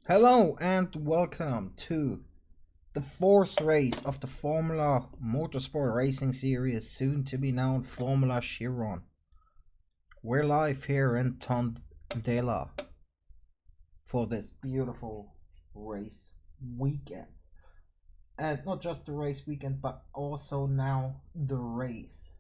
Hello and welcome to the fourth race of the Formula Motorsport Racing Series, soon to be known Formula Chiron. We're live here in Tondela for this beautiful race weekend. And not just the race weekend, but also now the race.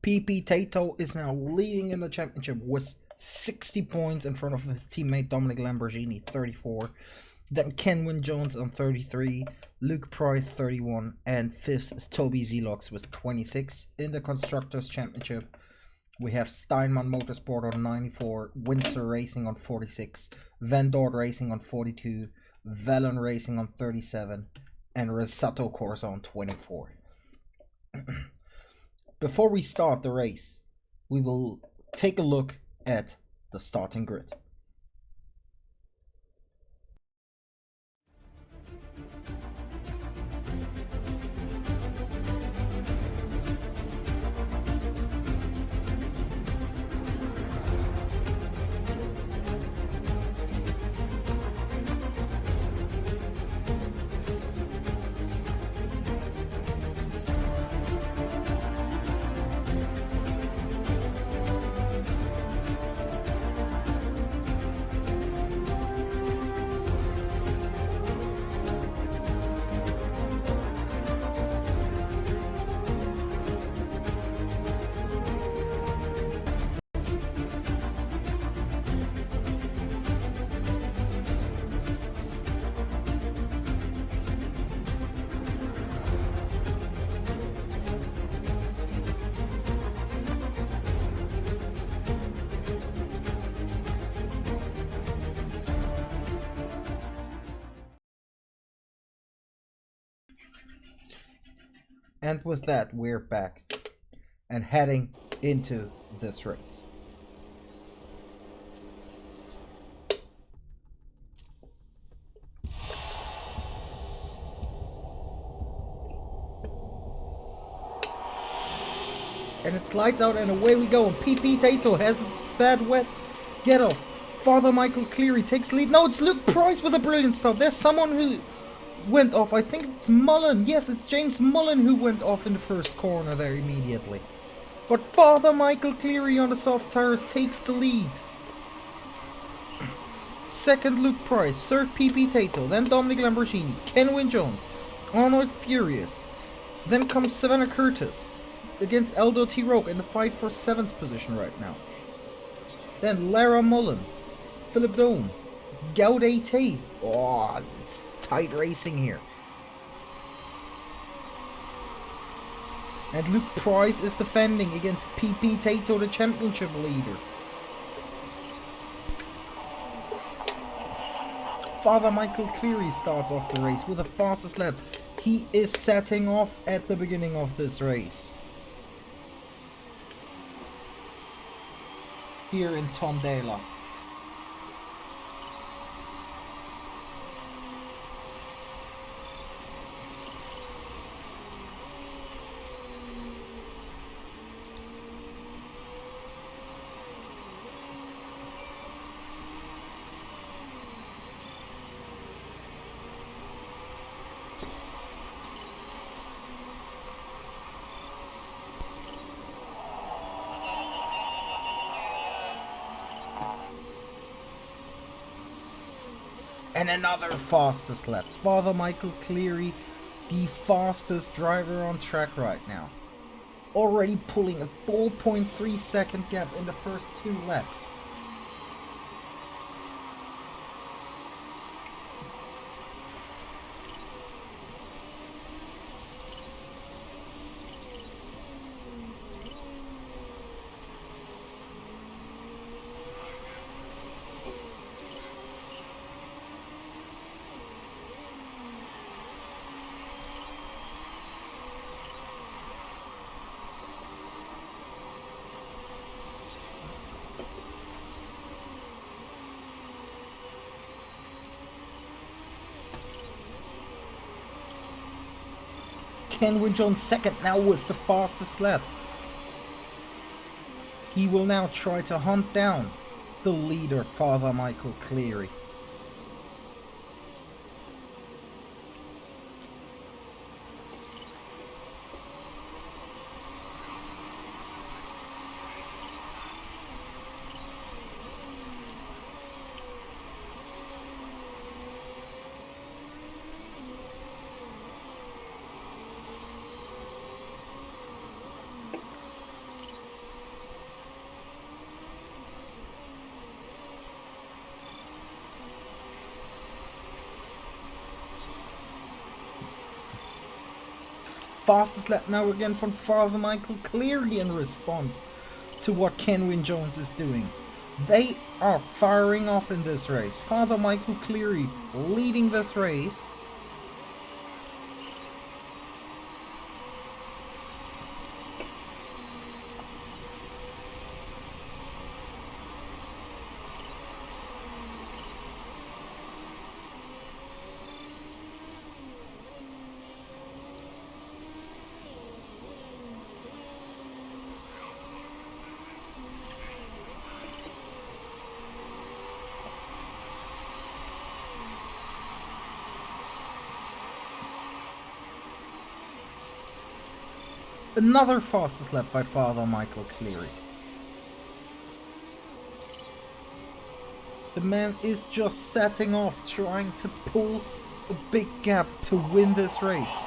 PP Tato is now leading in the championship with 60 points in front of his teammate Dominic Lamborghini, 34. Then Kenwin Jones on 33, Luke Price 31, and fifth is Toby Zelox with 26. In the Constructors' Championship, we have Steinman Motorsport on 94, Windsor Racing on 46, Van Dort Racing on 42, Vellon Racing on 37, and Resato Corsa on 24. Before we start the race, we will take a look at the starting grid. And with that, we're back and heading into this race. And it slides out and away we go. And PP Tato has a bad wet get off. Father Michael Cleary takes the lead. No, it's Luke Price with a brilliant start. There's someone who went off. I think it's Mullen. Yes, it's James Mullen who went off in the first corner there immediately. But Father Michael Cleary on the soft tires takes the lead. Second, Luke Price. Third, PP Tato. Then Dominic Lamborghini. Kenwin Jones. Arnold Furious. Then comes Savannah Curtis against Eldo T. Roque in the fight for 7th position right now. Then Lara Mullen. Philip Dome. Gaudet Tay. Oh, it's tight racing here. And Luke Price is defending against PP Tato, the championship leader. Father Michael Cleary starts off the race with the fastest lap. He is setting off at the beginning of this race here in Tondela. And another fastest lap. Father Michael Cleary, the fastest driver on track right now. Already pulling a 4.3 second gap in the first 2 laps. Kenwin Jones second now was the fastest lap. He will now try to hunt down the leader, Father Michael Cleary. Fastest lap now again from Father Michael Cleary in response to what Kenwin Jones is doing. They are firing off in this race. Father Michael Cleary leading this race. Another fastest lap by Father Michael Cleary. The man is just setting off, trying to pull a big gap to win this race.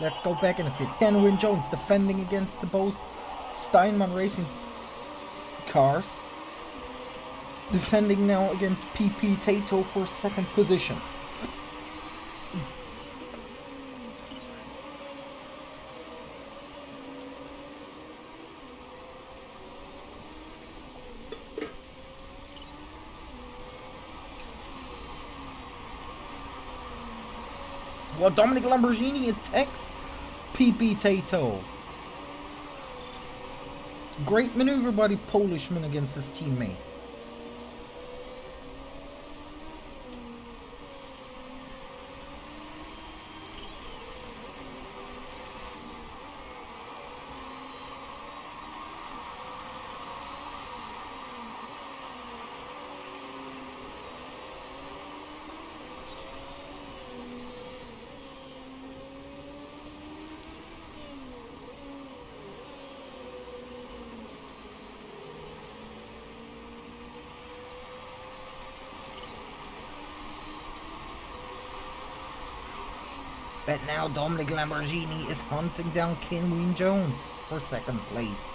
Let's go back in a fit. Kenwin Jones defending against the both Steinman Racing cars. Defending now against PP Tato for second position. Well, Dominic Lamborghini attacks PP Tato. Great maneuver by the Polishman against his teammate. But now Dominic Lamborghini is hunting down Kenwin Jones for second place.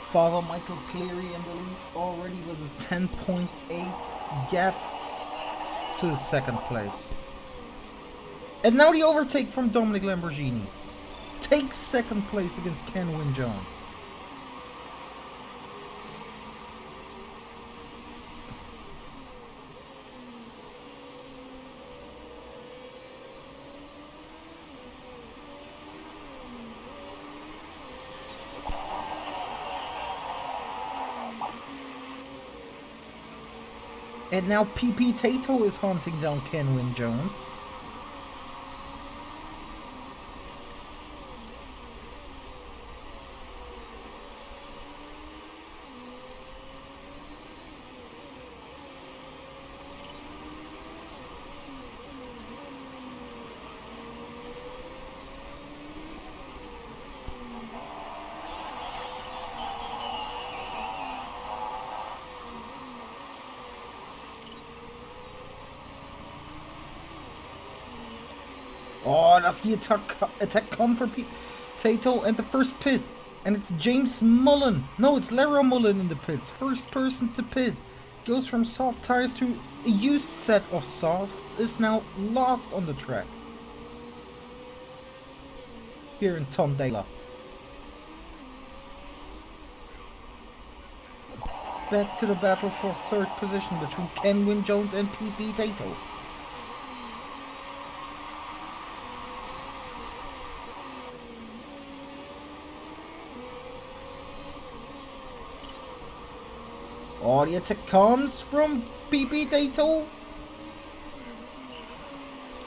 Father Michael Cleary in the lead already with a 10.8 gap to second place. And now the overtake from Dominic Lamborghini takes second place against Kenwin Jones. And now PP Tato is hunting down Kenwin Jones. Oh, that's the attack come for Tato and the first pit. And it's James Mullen. No, it's Lara Mullen in the pits. First person to pit goes from soft tires to a used set of softs, is now last on the track. Here in Tondela. Back to the battle for third position between Kenwin Jones and PP Tato. Oh, the attack comes from PP Tato.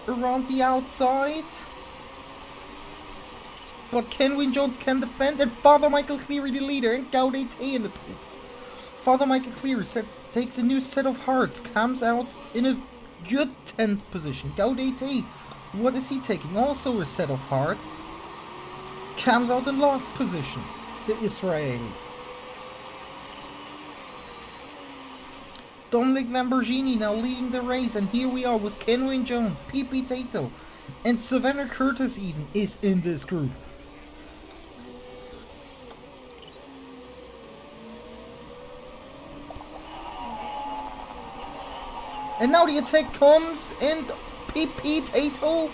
Around the outside. But Kenwin Jones can defend, and Father Michael Cleary the leader, and Gaudete in the pits. Father Michael Cleary takes a new set of hearts, comes out in a good 10th position. Gaudete, what is he taking? Also a set of hearts. Comes out in last position, the Israeli. Dominic Lamborghini now leading the race, and here we are with Kenwin Jones, PP Tato, and Savannah Curtis even is in this group. And now the attack comes, and PP Tato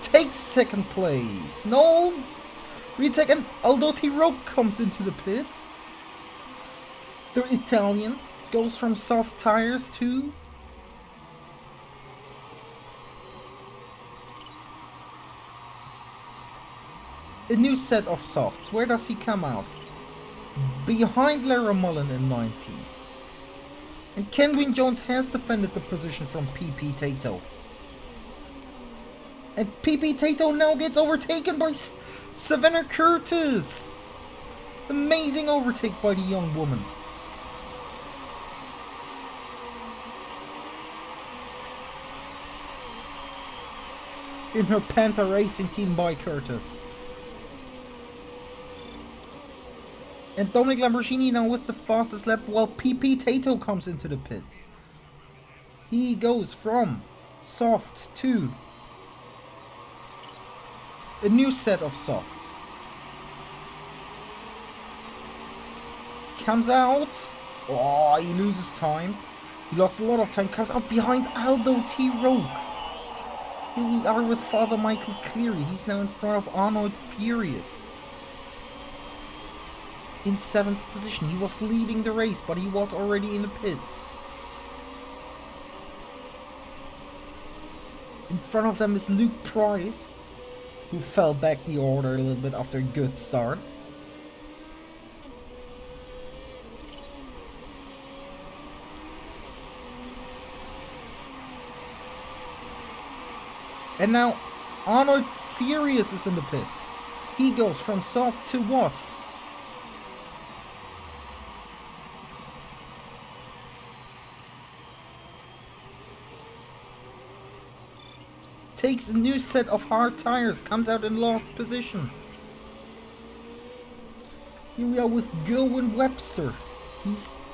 takes second place. No retake, and Aldo Roque comes into the pits. The Italian goes from soft tires to a new set of softs. Where does he come out? Behind Lara Mullen in 19th. And Kenwin Jones has defended the position from PP Tato. And PP Tato now gets overtaken by Savannah Curtis. Amazing overtake by the young woman. In her Panther Racing Team by Curtis. And Dominic Lamborghini now with the fastest lap, while PP Tato comes into the pits. He goes from soft to a new set of softs. Comes out. Oh, he loses time. He lost a lot of time. Comes out behind Aldo Roque. Here we are with Father Michael Cleary. He's now in front of Arnold Furious. In 7th position. He was leading the race, but he was already in the pits. In front of them is Luke Price, who fell back the order a little bit after a good start. And now Arnold Furious is in the pits. He goes from soft to what? Takes a new set of hard tires, comes out in last position. Here we are with Gerwin Webster. He's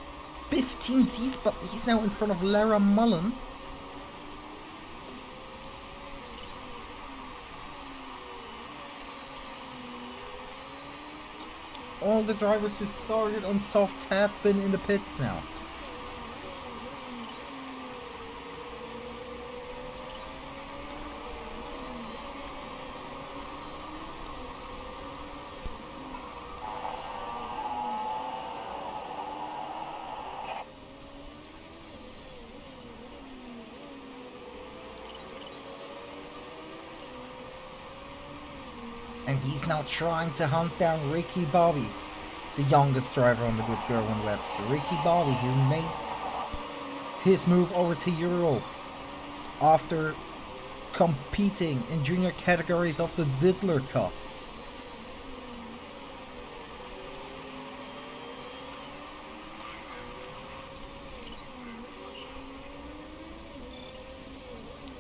15th, but he's now in front of Lara Mullen. All the drivers who started on softs have been in the pits now. And he's now trying to hunt down Ricky Bobby, the youngest driver on the grid, Gerwin Webster. Ricky Bobby, who made his move over to Europe after competing in junior categories of the Diddler Cup.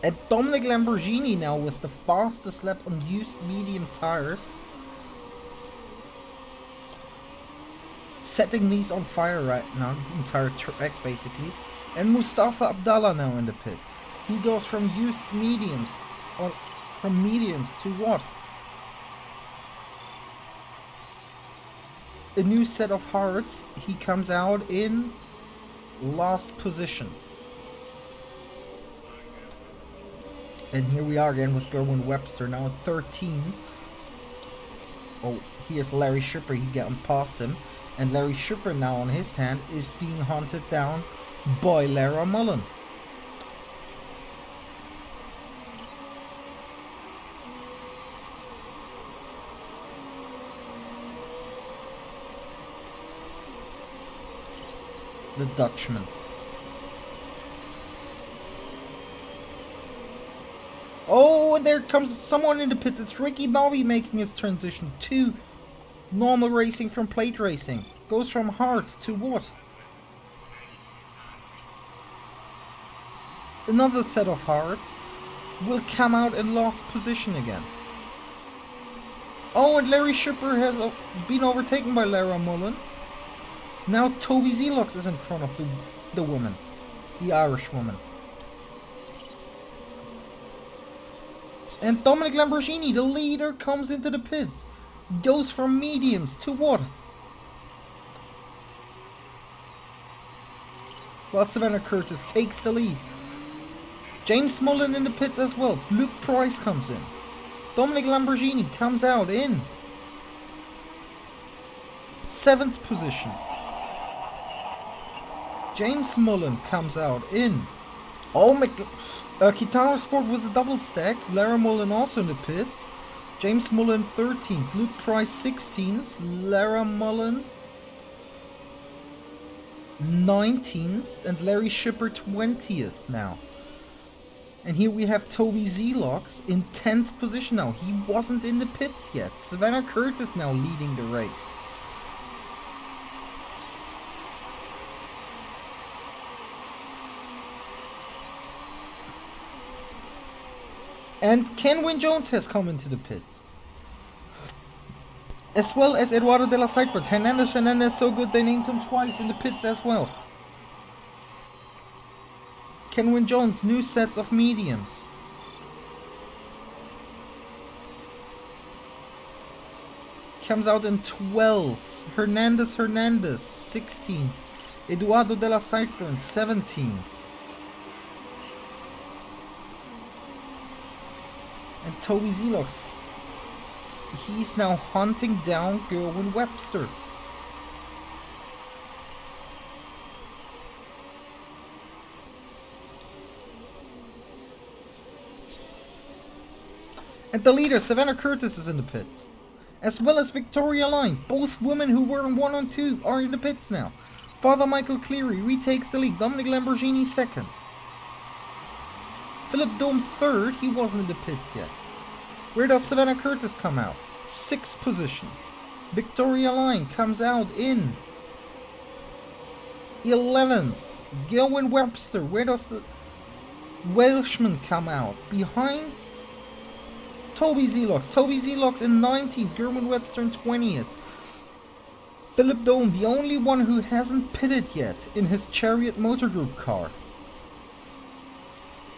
And Dominic Lamborghini now with the fastest lap on used medium tires. Setting these on fire right now, the entire track basically. And Mustafa Abdallah now in the pits. He goes from used mediums, or from mediums to what? A new set of hards. He comes out in last position. And here we are again with Gerwin Webster now at 13th. Oh, here's Larry Shipper, he getting past him. And Larry Shipper now on his hand is being hunted down by Lara Mullen. The Dutchman. Oh, and there comes someone in the pits. It's Ricky Bobby making his transition to normal racing from plate racing. Goes from hard to what? Another set of hards will come out in last position again. Oh, and Larry Shipper has been overtaken by Lara Mullen. Now Toby Zelox is in front of the woman, the Irish woman. And Dominic Lamborghini, the leader, comes into the pits. Goes from mediums to what? While Savannah Curtis takes the lead. James Mullen in the pits as well. Luke Price comes in. Dominic Lamborghini comes out in 7th position. James Mullen comes out in... Oh, Kitara Sport was a double stack. Lara Mullen also in the pits. James Mullen 13th. Luke Price 16th. Lara Mullen 19th. And Larry Shipper 20th now. And here we have Toby Zelox in 10th position now. He wasn't in the pits yet. Savannah Curtis now leading the race. And Kenwin Jones has come into the pits. As well as Eduardo de la Seitbert. Hernandez so good they named him twice in the pits as well. Kenwin Jones, new sets of mediums. Comes out in 12th. Hernandez 16th. Eduardo de la Seitbert 17th. And Toby Zelox, he's now hunting down Gerwin Webster. And the leader, Savannah Curtis, is in the pits. As well as Victoria Line. Both women who were in 1 and 2 are in the pits now. Father Michael Cleary retakes the lead. Dominic Lamborghini 2nd. Philip Dome 3rd, he wasn't in the pits yet. Where does Savannah Curtis come out? 6th position. Victoria Line comes out in 11th. Gerwin Webster, where does the Welshman come out? Behind Toby Zelox. Toby Zelox in 90th, Gerwin Webster in 20th. Philip Dome, the only one who hasn't pitted yet in his Chariot Motor Group car.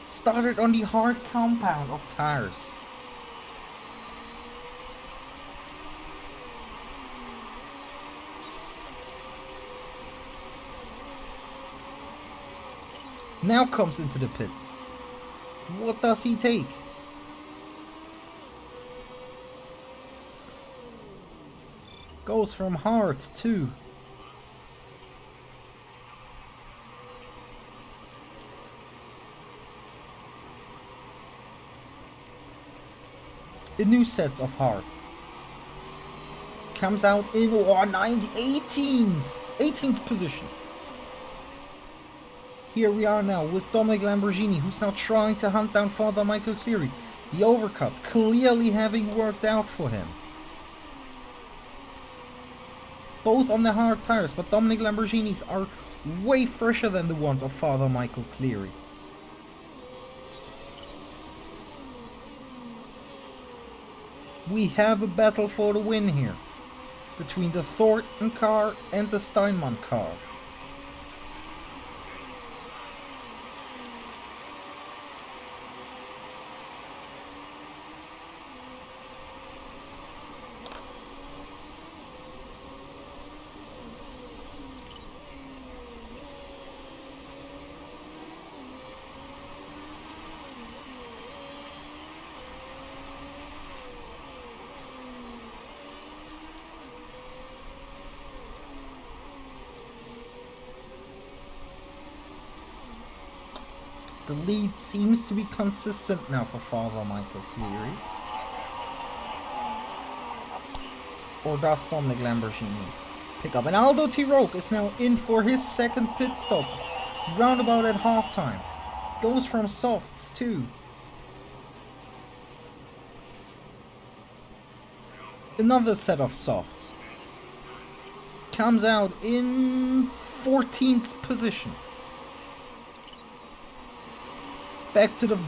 Started on the hard compound of tires. Now comes into the pits. What does he take? Goes from hard to the new sets of hard. Comes out in 18th position. Here we are now with Dominic Lamborghini, who's now trying to hunt down Father Michael Cleary. The overcut clearly having worked out for him. Both on the hard tires, but Dominic Lamborghinis are way fresher than the ones of Father Michael Cleary. We have a battle for the win here between the Thornton car and the Steinman car. The lead seems to be consistent now for Father Michael Cleary. Or does Dominic Lamborghini pick up? And Aldo T. Roque is now in for his second pit stop. Roundabout at halftime. Goes from softs too. Another set of softs. Comes out in 14th position. Back to the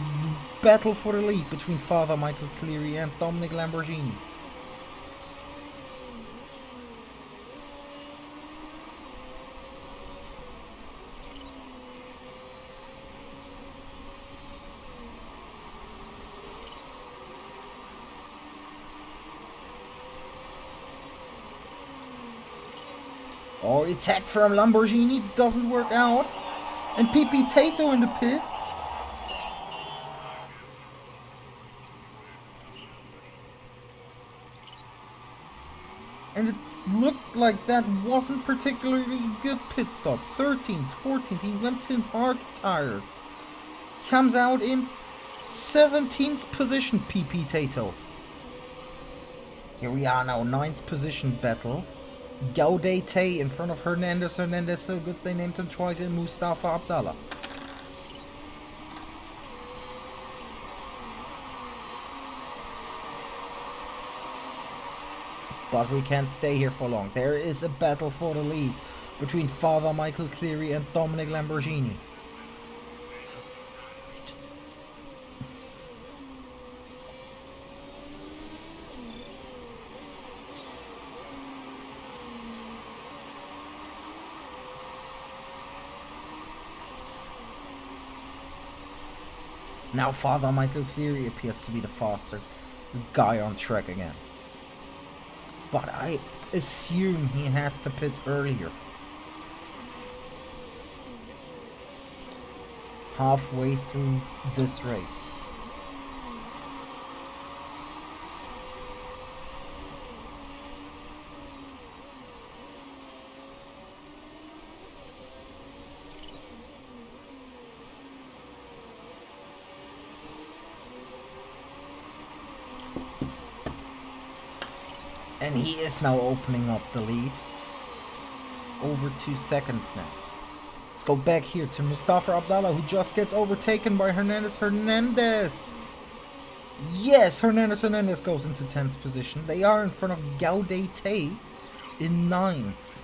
battle for the lead between Father Michael Cleary and Dominic Lamborghini. Oh, attack from Lamborghini doesn't work out. And PP Tato in the pits. And it looked like that wasn't particularly good pit stop. 13th, 14th, he went to hard tires. Comes out in 17th position, PP Tato. Here we are now, 9th position battle. Gaudete in front of Hernandez. Hernandez, so good they named him twice, in Mustafa Abdallah. But we can't stay here for long. There is a battle for the lead between Father Michael Cleary and Dominic Lamborghini. Now Father Michael Cleary appears to be the faster guy on track again. But I assume he has to pit earlier. Halfway through this race. And he is now opening up the lead. Over 2 seconds now. Let's go back here to Mustafa Abdallah, who just gets overtaken by Hernandez. Hernandez! Yes, Hernandez goes into 10th position. They are in front of Gaudete in 9th.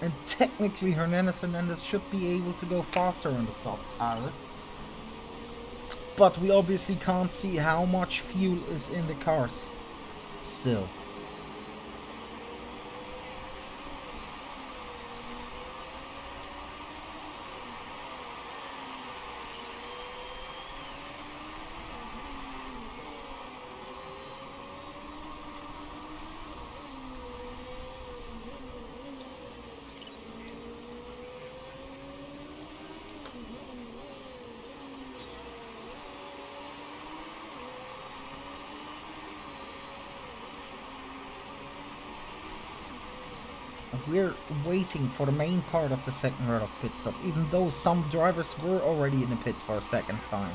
And technically Hernandez should be able to go faster on the soft tires. But we obviously can't see how much fuel is in the cars still. We're waiting for the main part of the second round of pit stop, even though some drivers were already in the pits for a second time.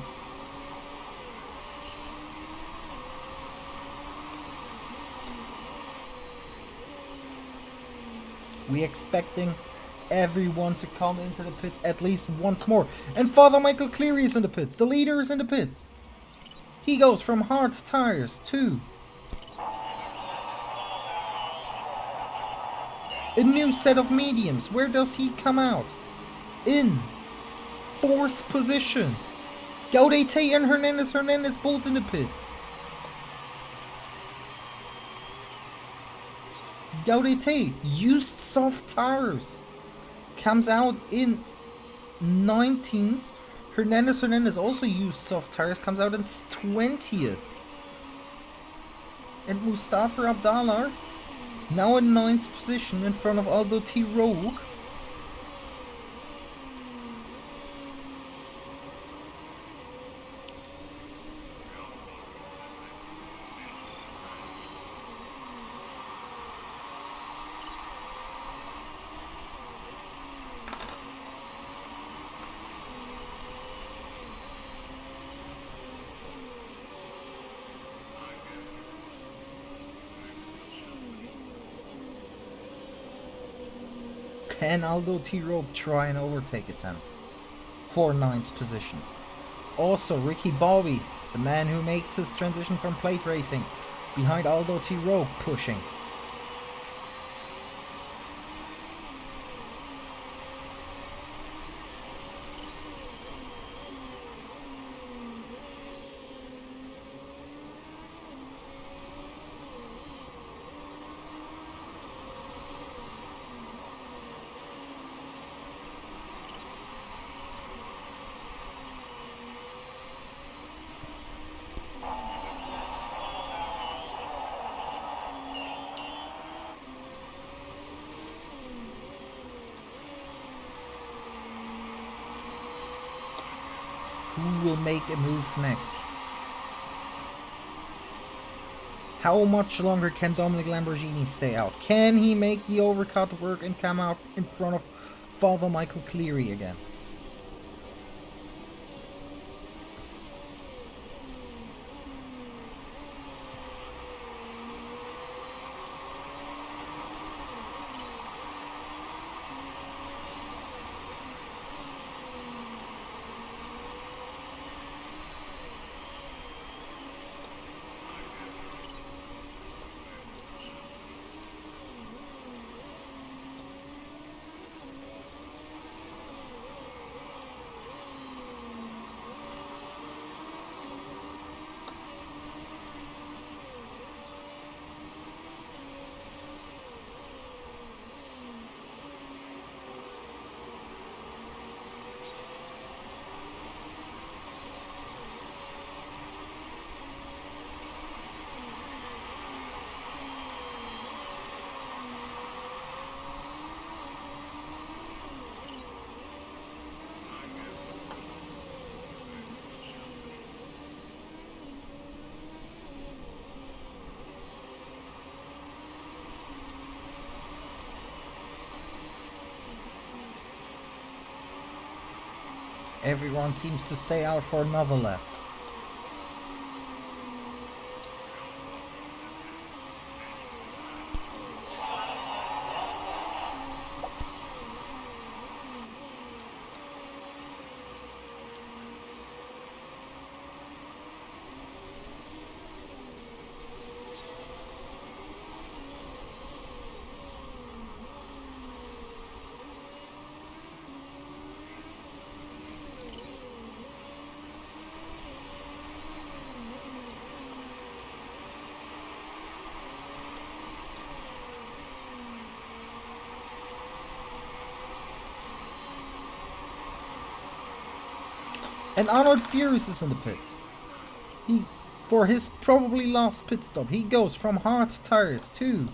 We're expecting everyone to come into the pits at least once more. And Father Michael Cleary is in the pits. The leader is in the pits. He goes from hard tires to a new set of mediums. Where does he come out? In 4th position. Gaudete and Hernandez both in the pits. Gaudete, used soft tires. Comes out in 19th. Hernandez also used soft tires. Comes out in 20th. And Mustafa Abdallah now in 9th position in front of Aldo T. Roque. Can Aldo T. Rope try and overtake a 10th for 9th position? Also, Ricky Bobby, the man who makes his transition from plate racing, behind Aldo T. Rope, pushing. Who will make a move next? How much longer can Dominic Lamborghini stay out? Can he make the overcut work and come out in front of Father Michael Cleary again? Everyone seems to stay out for another lap. And Arnold Furious is in the pits. For his probably last pit stop, he goes from hard tires to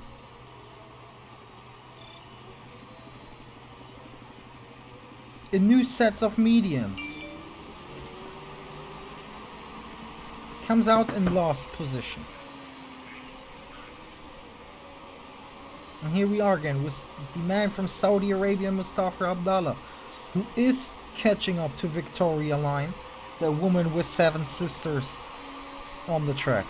a new set of mediums. Comes out in last position. And here we are again with the man from Saudi Arabia, Mustafa Abdallah, who is catching up to Victoria Line, the woman with 7 sisters on the track.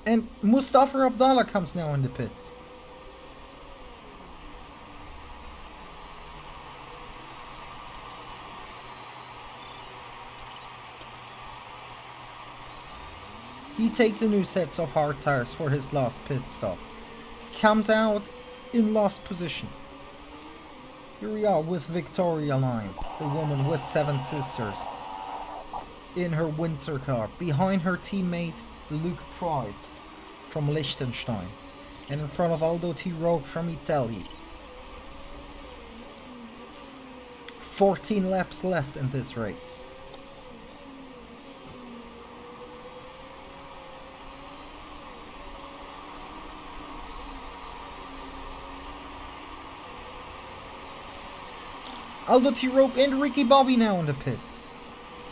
And Mustafa Abdallah comes now in the pits. He takes a new set of hard tires for his last pit stop. Comes out in last position. Here we are with Victoria Line, the woman with 7 sisters, in her Windsor car, behind her teammate Luke Price from Liechtenstein, and in front of Aldo T. Rogue from Italy. 14 laps left in this race. Aldo T. Rope and Ricky Bobby now in the pits.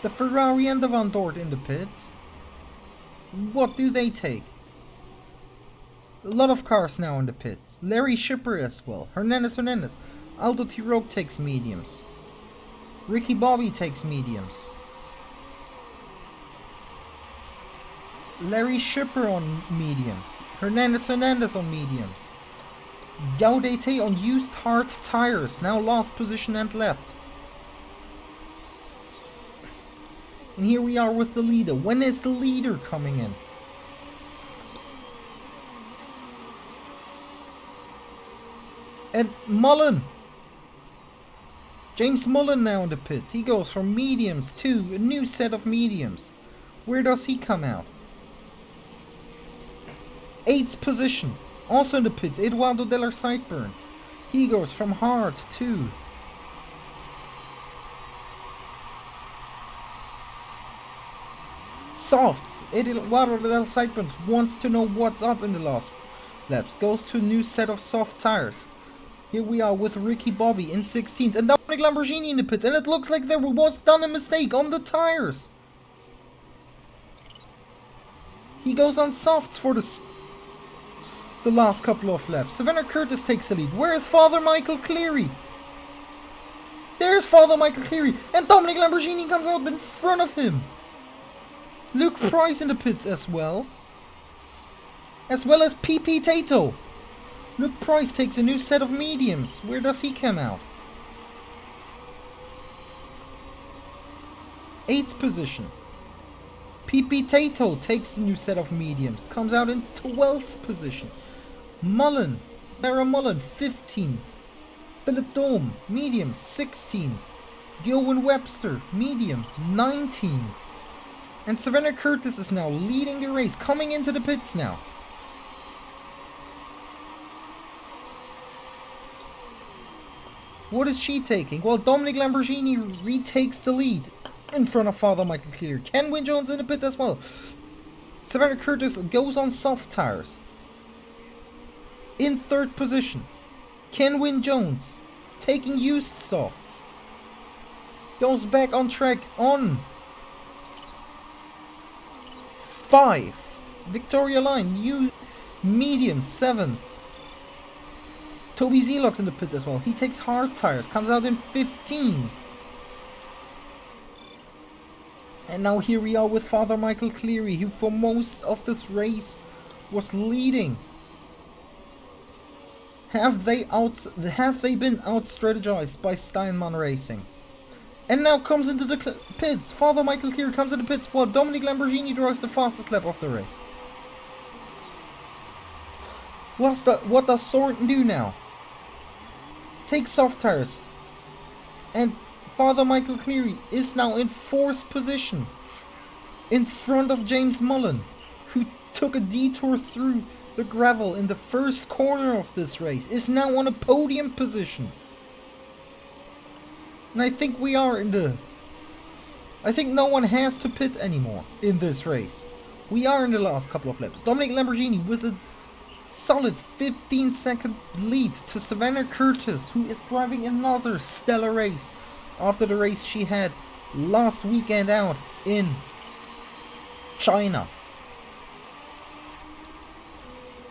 The Ferrari and the Van Dort in the pits. What do they take? A lot of cars now in the pits. Larry Shipper as well. Hernandez. Aldo T. Rope takes mediums. Ricky Bobby takes mediums. Larry Shipper on mediums. Hernandez on mediums. Gaudete on used hard tires. Now last position and left. And here we are with the leader. When is the leader coming in? And Mullen. James Mullen now in the pits. He goes from mediums to a new set of mediums. Where does he come out? 8th position. Also in the pits, Eduardo de los Sideburns. He goes from hard to softs. Eduardo de los Sideburns wants to know what's up in the last laps. Goes to a new set of soft tires. Here we are with Ricky Bobby in 16th and Dominic Lamborghini in the pits. And it looks like there was done a mistake on the tires. He goes on softs for the last couple of laps. Savannah Curtis takes the lead. Where is Father Michael Cleary? There's Father Michael Cleary. And Dominic Lamborghini comes out in front of him. Luke Price in the pits as well. As well as PP Tato. Luke Price takes a new set of mediums. Where does he come out? 8th position. PP Tato takes a new set of mediums. Comes out in 12th position. Mullen. Darren Mullen, 15th. Philip Dome, medium, 16th. Gilwin Webster, medium, 19th. And Savannah Curtis is now leading the race, coming into the pits now. What is she taking? Well, Dominic Lamborghini retakes the lead in front of Father Michael Cleary. Ken Wynne Jones in the pits as well. Savannah Curtis goes on soft tires. In 3rd position, Ken Wynne Jones taking used softs. Goes back on track on 5. Victoria Line, new medium, 7th. Toby Zelock's in the pit as well. He takes hard tires, comes out in 15th. And now here we are with Father Michael Cleary, who for most of this race was leading. Have they been out-strategized by Steinman Racing? And now comes into the pits. Father Michael Cleary comes into the pits while Dominic Lamborghini drives the fastest lap of the race. What does Thornton do now? Take soft tires. And Father Michael Cleary is now in 4th position. In front of James Mullen, who took a detour through the gravel in the first corner of this race. Is now on a podium position. And I think we are I think no one has to pit anymore in this race. We are in the last couple of laps. Dominic Lamborghini with a solid 15-second lead to Savannah Curtis, who is driving another stellar race after the race she had last weekend out in China.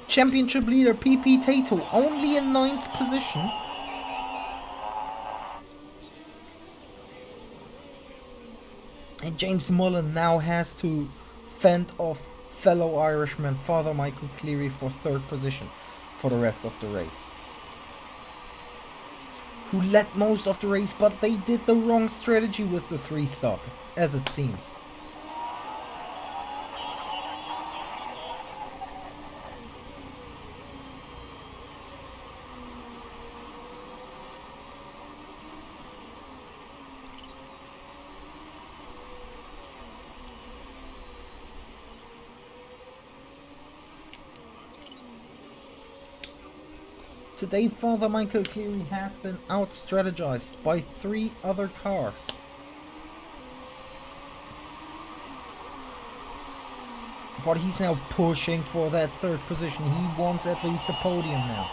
Championship leader PP Tato only in 9th position. And James Mullen now has to fend off fellow Irishman Father Michael Cleary for 3rd position for the rest of the race. Who led most of the race, but they did the wrong strategy with the 3-stop, as it seems. Today, Father Michael Cleary has been out-strategized by 3 other cars. But he's now pushing for that 3rd position. He wants at least a podium now.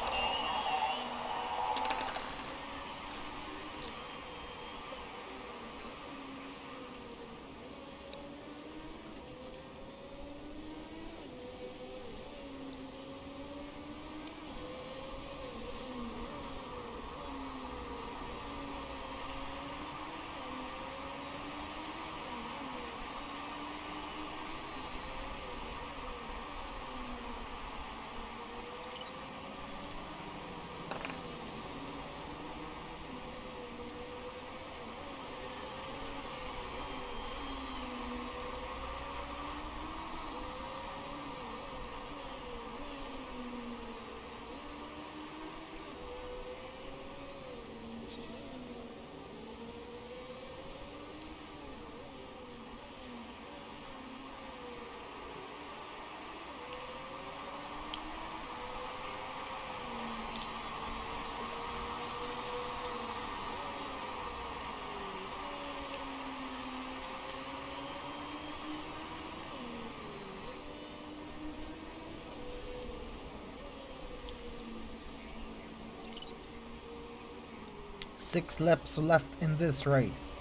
6 laps left in this race.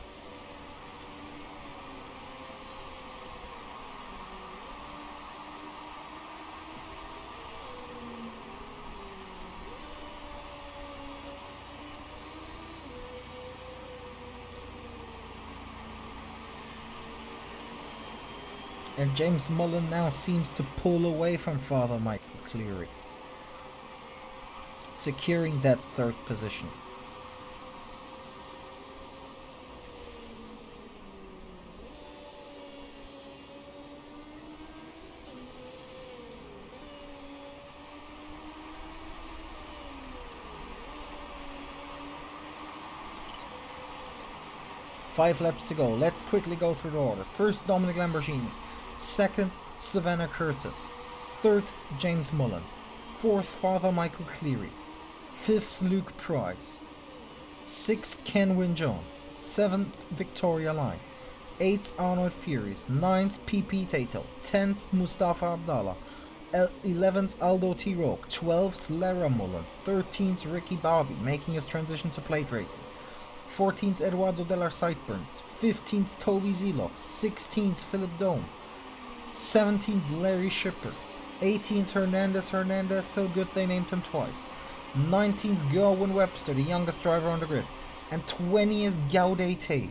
And James Mullen now seems to pull away from Father Michael Cleary, securing that 3rd position. Five laps to go. Let's quickly go through the order. First, Dominic Lamborghini. Second, Savannah Curtis. Third, James Mullen. Fourth, Father Michael Cleary. Fifth, Luke Price. Sixth, Ken Wynne-Jones. Seventh, Victoria Line. Eighth, Arnold Furies. Ninth, PP Tato. 10th, Mustafa Abdallah. 11th, Aldo T. Roque. 12th, Lara Mullen. 13th, Ricky Bobby, making his transition to plate racing. 14th, Eduardo de la Sideburns. 15th, Toby Zelox. 16th, Philip Dome. 17th, Larry Shipper. 18th, Hernandez, so good they named him twice. 19th, Gerwin Webster, the youngest driver on the grid. And 20th, Gaudet Tate.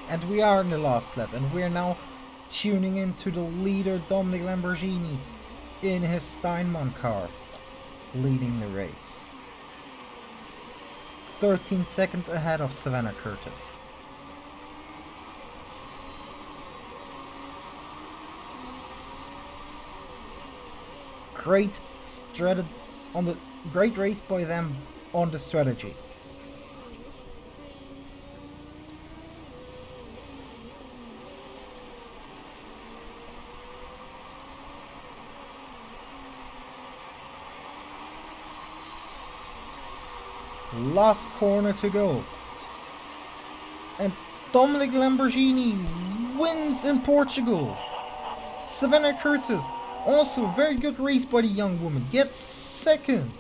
And we are in the last lap, and we're now tuning into the leader, Dominic Lamborghini, in his Steinman car, leading the race. 13 seconds ahead of Savannah Curtis. Great race by them on the strategy. Last corner to go. And Dominic Lamborghini wins in Portugal. Savannah Curtis, also very good race by the young woman, gets second.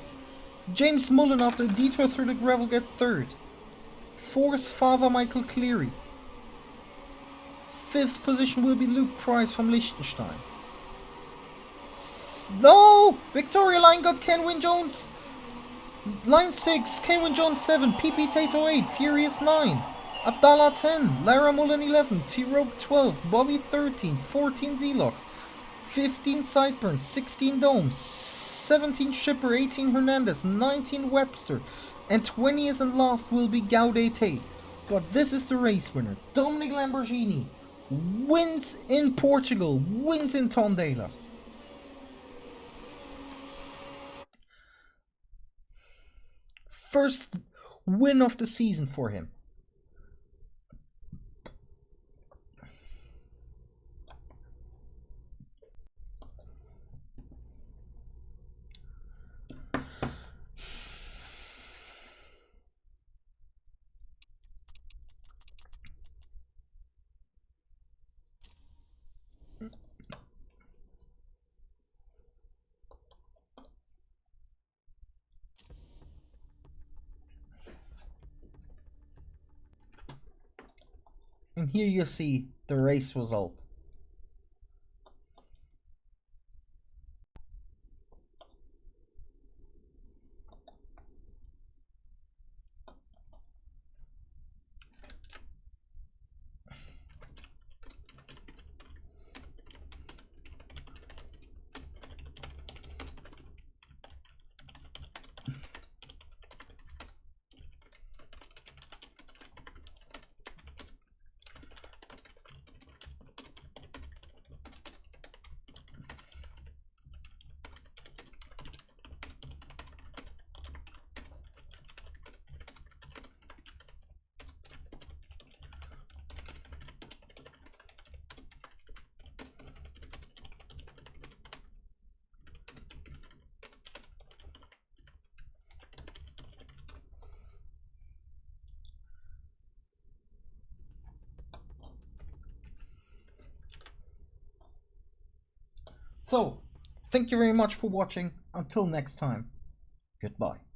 James Mullen, after a detour through the gravel, gets third. Fourth, Father Michael Cleary. 5th position will be Luke Price from Liechtenstein. No! Victoria line got Kenwyn Jones. Line 6, Kenwyn Jones 7, PP Tato 8, Furious 9, Abdallah 10, Lara Mullen 11, T-Rope 12, Bobby 13, 14 Zelox, 15 Sideburns, 16 Domes, 17 Shipper, 18 Hernandez, 19 Webster, and 20th and last will be Gaudet Tate. But this is the race winner. Dominic Lamborghini wins in Portugal, wins in Tondela. First win of the season for him. And here you see the race result. So, thank you very much for watching. Until next time, goodbye.